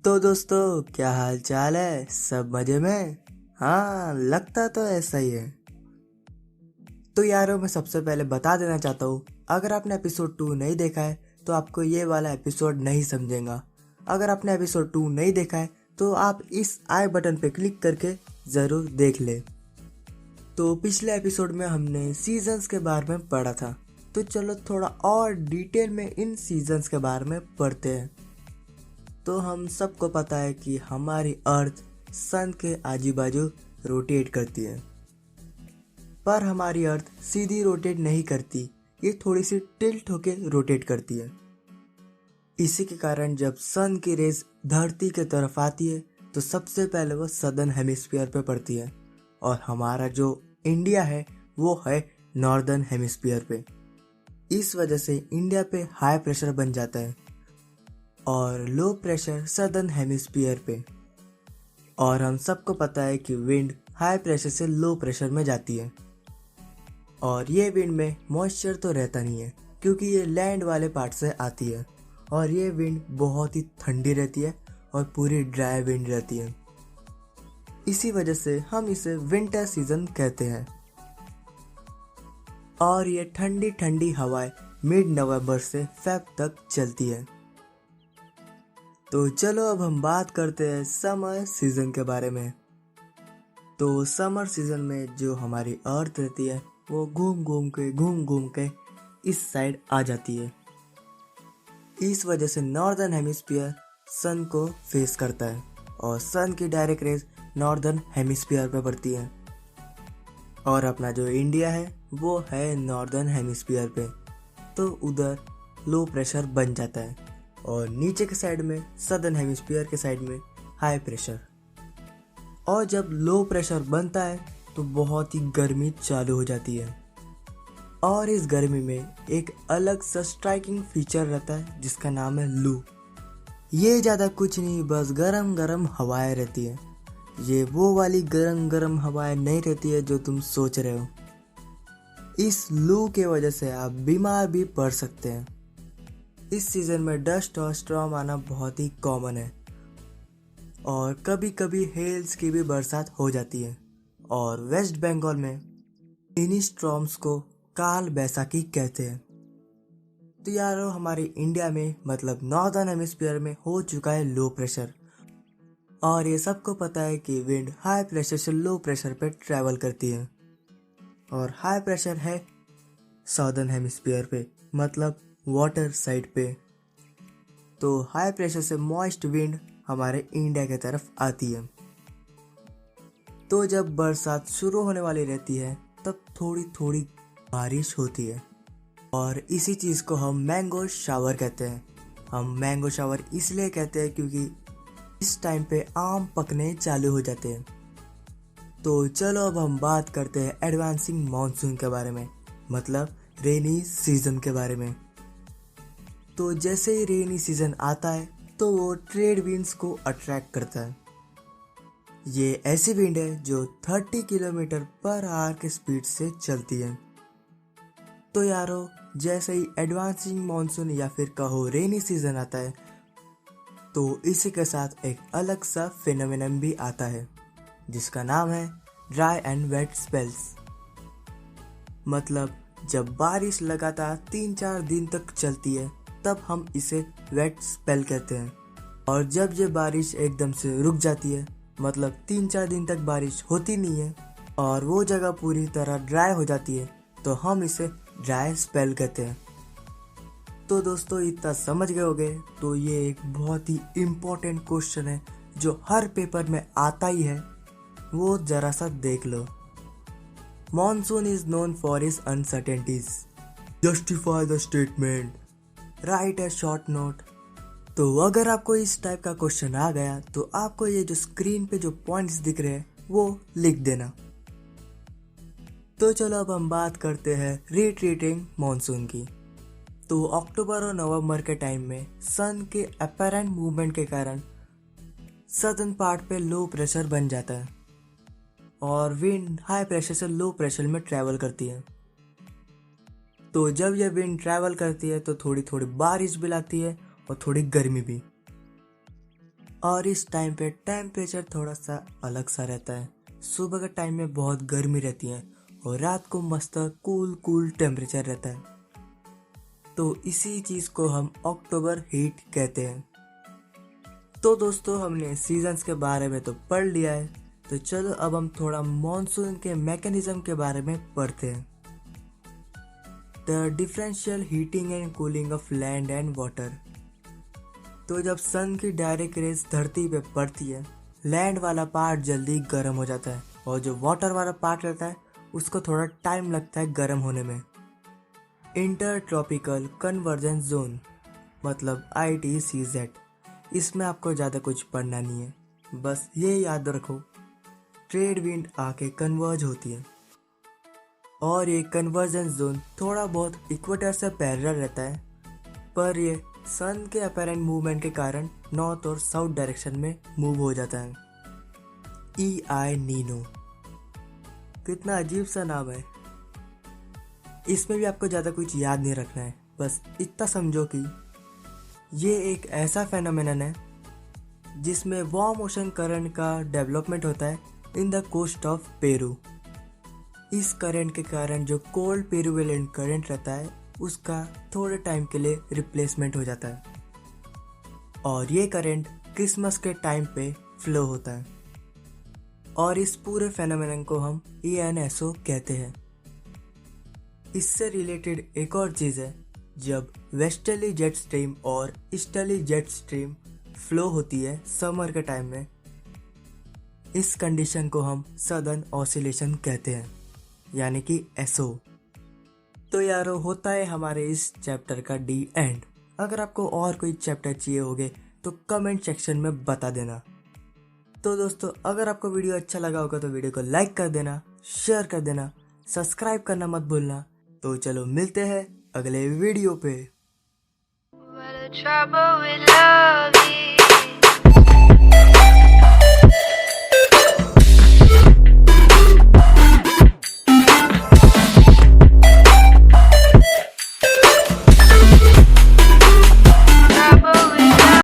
तो दोस्तों, क्या हाल चाल है? सब मजे में? हाँ, लगता तो ऐसा ही है। तो यारों, मैं सबसे पहले बता देना चाहता हूँ, अगर आपने एपिसोड 2 नहीं देखा है तो आपको ये वाला एपिसोड नहीं समझेगा। अगर आपने एपिसोड 2 नहीं देखा है तो आप इस आई बटन पे क्लिक करके ज़रूर देख ले। तो पिछले एपिसोड में हमने सीजन्स के बारे में पढ़ा था, तो चलो थोड़ा और डिटेल में इन सीजन्स के बारे में पढ़ते हैं। तो हम सबको पता है कि हमारी अर्थ सन के आजू बाजू रोटेट करती है, पर हमारी अर्थ सीधी रोटेट नहीं करती, ये थोड़ी सी टिल्ट होके रोटेट करती है। इसी के कारण जब सन की रेज धरती के तरफ आती है तो सबसे पहले वो सदर्न हेमिस्फीयर पे पड़ती है, और हमारा जो इंडिया है वो है नॉर्दर्न हेमिस्फीयर पे। इस वजह से इंडिया पे हाई प्रेशर बन जाता है और लो प्रेशर सदर्न हेमिस्फीयर पे। और हम सबको पता है कि विंड हाई प्रेशर से लो प्रेशर में जाती है, और ये विंड में मॉइस्चर तो रहता नहीं है क्योंकि ये लैंड वाले पार्ट से आती है, और ये विंड बहुत ही ठंडी रहती है और पूरी ड्राई विंड रहती है। इसी वजह से हम इसे विंटर सीजन कहते हैं। और ये ठंडी ठंडी हवाएं मिड नवंबर से फेब तक चलती है। तो चलो अब हम बात करते हैं समर सीजन के बारे में। तो समर सीजन में जो हमारी अर्थ रहती है वो घूम घूम के इस साइड आ जाती है। इस वजह से नॉर्दर्न हेमिस्फीयर सन को फेस करता है और सन की डायरेक्ट रेज नॉर्दर्न हेमिस्फीयर पे पड़ती है। और अपना जो इंडिया है वो है नॉर्दर्न हेमिस्फीयर पे, तो उधर लो प्रेशर बन जाता है, और नीचे के साइड में सदर्न हेमिस्फीयर के साइड में हाई प्रेशर। और जब लो प्रेशर बनता है तो बहुत ही गर्मी चालू हो जाती है, और इस गर्मी में एक अलग सा स्ट्राइकिंग फीचर रहता है जिसका नाम है लू। ये ज़्यादा कुछ नहीं, बस गरम गरम हवाएं रहती है। ये वो वाली गरम गरम हवाएं नहीं रहती है जो तुम सोच रहे हो। इस लू के वजह से आप बीमार भी पड़ सकते हैं। इस सीजन में डस्ट और स्टॉर्म आना बहुत ही कॉमन है, और कभी कभी हेल्स की भी बरसात हो जाती है। और वेस्ट बंगाल में इन्हीं स्टॉर्म्स को काल बैसाखी कहते हैं। तो यारो, हमारे इंडिया में मतलब नॉर्दर्न हेमिस्फीयर में हो चुका है लो प्रेशर, और ये सबको पता है कि विंड हाई प्रेशर से लो प्रेशर पे ट्रैवल करती है, और हाई प्रेशर है साउदर्न हेमिस्फीयर पे, मतलब वाटर साइड पे। तो हाई प्रेशर से मॉइस्ट विंड हमारे इंडिया की तरफ आती है। तो जब बरसात शुरू होने वाली रहती है तब थोड़ी थोड़ी बारिश होती है, और इसी चीज़ को हम मैंगो शावर कहते हैं। हम मैंगो शावर इसलिए कहते हैं क्योंकि इस टाइम पे आम पकने चालू हो जाते हैं। तो चलो अब हम बात करते हैं एडवांसिंग मॉनसून के बारे में, मतलब रेनी सीजन के बारे में। तो जैसे ही रेनी सीजन आता है तो वो ट्रेड विंड्स को अट्रैक्ट करता है। ये ऐसी विंड है जो 30 किलोमीटर पर आवर के स्पीड से चलती है। तो यारो, जैसे ही एडवांसिंग मॉनसून या फिर कहो रेनी सीजन आता है तो इसी के साथ एक अलग सा फिनोमेनन भी आता है जिसका नाम है ड्राई एंड वेट स्पेल्स। मतलब जब बारिश लगातार 3-4 दिन तक चलती है तब हम इसे वेट स्पेल कहते हैं। और जब ये बारिश एकदम से रुक जाती है, मतलब 3-4 दिन तक बारिश होती नहीं है और वो जगह पूरी तरह ड्राई हो जाती है, तो हम इसे ड्राई स्पेल कहते हैं। तो दोस्तों, इतना समझ गए होगे। तो ये एक बहुत ही इम्पोर्टेंट क्वेश्चन है जो हर पेपर में आता ही है, वो जरा सा देख लो। Monsoon is known for his uncertainties, justify the statement, write a short note. तो अगर आपको इस टाइप का क्वेश्चन आ गया तो आपको ये जो स्क्रीन पे जो पॉइंट्स दिख रहे हैं वो लिख देना। तो चलो अब हम बात करते हैं रिट्रीटिंग मॉनसून की। तो अक्टूबर और नवंबर के टाइम में सन के अपरेंट मूवमेंट के कारण सदर्न पार्ट पे लो प्रेशर बन जाता है, और विंड हाई प्रेशर से लो प्रेशर में ट्रैवल करती है। तो जब यह विंड ट्रैवल करती है तो थोड़ी थोड़ी बारिश भी लगती है और थोड़ी गर्मी भी। और इस टाइम पे टेम्परेचर थोड़ा सा अलग सा रहता है। सुबह के टाइम में बहुत गर्मी रहती है और रात को मस्त कूल कूल टेम्परेचर रहता है। तो इसी चीज़ को हम अक्टूबर हीट कहते हैं। तो दोस्तों हमने सीजन्स के बारे में तो पढ़ लिया है, तो चलो अब हम थोड़ा मॉनसून के मैकेनिज्म के बारे में पढ़ते हैं। The differential heating and cooling of land and water. तो जब सन की डायरेक्ट रेज धरती पे पड़ती है, लैंड वाला पार्ट जल्दी गर्म हो जाता है और जो वाटर वाला पार्ट रहता है उसको थोड़ा टाइम लगता है गर्म होने में। इंटर ट्रॉपिकल कन्वर्जेंस जोन मतलब ITCZ, इसमें आपको ज़्यादा कुछ पढ़ना नहीं है, बस ये याद रखो ट्रेड विंड आके कन्वर्ज होती है और ये कन्वर्जेंस जोन थोड़ा बहुत इक्वेटर से पैरेलल रहता है, पर ये सन के अपेरेंट मूवमेंट के कारण नॉर्थ और साउथ डायरेक्शन में मूव हो जाता है। EI नीनो, कितना अजीब सा नाम है। इसमें भी आपको ज़्यादा कुछ याद नहीं रखना है, बस इतना समझो कि ये एक ऐसा फेनोमेनन है जिसमें वार्म ओशन करंट का डेवलपमेंट होता है in the coast of Peru. इस करंट के कारण जो कोल्ड पेरूविलेंट करंट रहता है उसका थोड़े टाइम के लिए रिप्लेसमेंट हो जाता है और ये करंट क्रिसमस के टाइम पे फ्लो होता है और इस पूरे फेनोमेनन को हम ENSO कहते हैं। इससे रिलेटेड एक और चीज़ है, जब वेस्टर्ली जेट स्ट्रीम और ईस्टर्ली जेट स्ट्रीम फ्लो होती है समर के टाइम में, इस कंडीशन को हम सदर्न ऑसिलेशन कहते हैं, यानी कि SO। तो यारो होता है हमारे इस चैप्टर का डी एंड। अगर आपको और कोई चैप्टर चाहिए होगे तो कमेंट सेक्शन में बता देना। तो दोस्तों अगर आपको वीडियो अच्छा लगा होगा तो वीडियो को लाइक कर देना, शेयर कर देना, सब्सक्राइब करना मत भूलना। तो चलो मिलते हैं अगले वीडियो पे।